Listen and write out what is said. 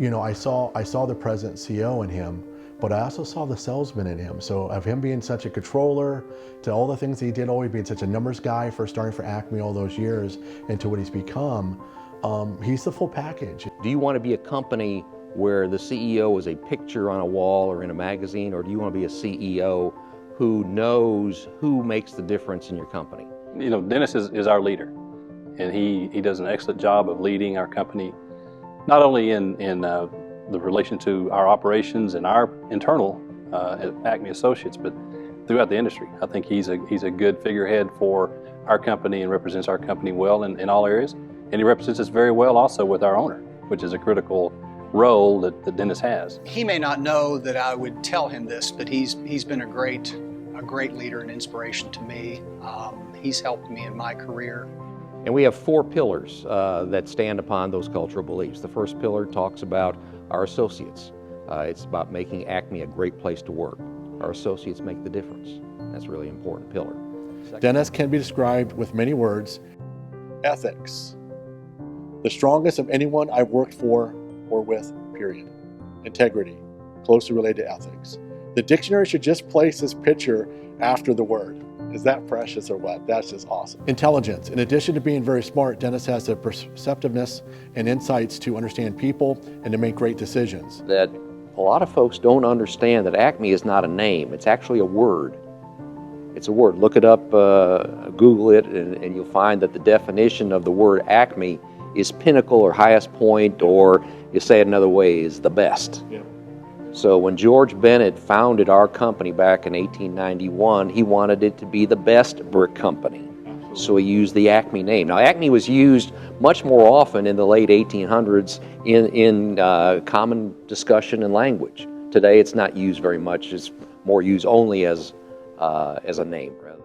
You know, I saw the president CEO in him, but I also saw the salesman in him. So of him being such a controller, to all the things he did, always being such a numbers guy for starting for Acme all those years, and to what he's become, he's the full package. Do you want to be a company where the CEO is a picture on a wall or in a magazine, or do you want to be a CEO who knows who makes the difference in your company? You know, Dennis is our leader, and he does an excellent job of leading our company, not only in the relation to our operations and our internal Acme Associates, but throughout the industry. I think he's a good figurehead for our company and represents our company well in all areas. And he represents us very well also with our owner, which is a critical role that Dennis has. He may not know that I would tell him this, but he's been a great leader and inspiration to me. He's helped me in my career. And we have 4 pillars that stand upon those cultural beliefs. The first pillar talks about our associates. It's about making Acme a great place to work. Our associates make the difference. That's a really important pillar. Dennis can be described with many words. Ethics. The strongest of anyone I've worked for or with, period. Integrity, closely related to ethics. The dictionary should just place this picture after the word. Is that precious or what? That's just awesome. Intelligence. In addition to being very smart, Dennis has the perceptiveness and insights to understand people and to make great decisions. That a lot of folks don't understand that Acme is not a name. It's actually a word. It's a word. Look it up, Google it, and you'll find that the definition of the word Acme is pinnacle or highest point, or you say it another way, is the best. Yeah. So when George Bennett founded our company back in 1891, he wanted it to be the best brick company. Absolutely. So he used the Acme name. Now Acme was used much more often in the late 1800s in common discussion and language. Today it's not used very much. It's more used only as a name rather.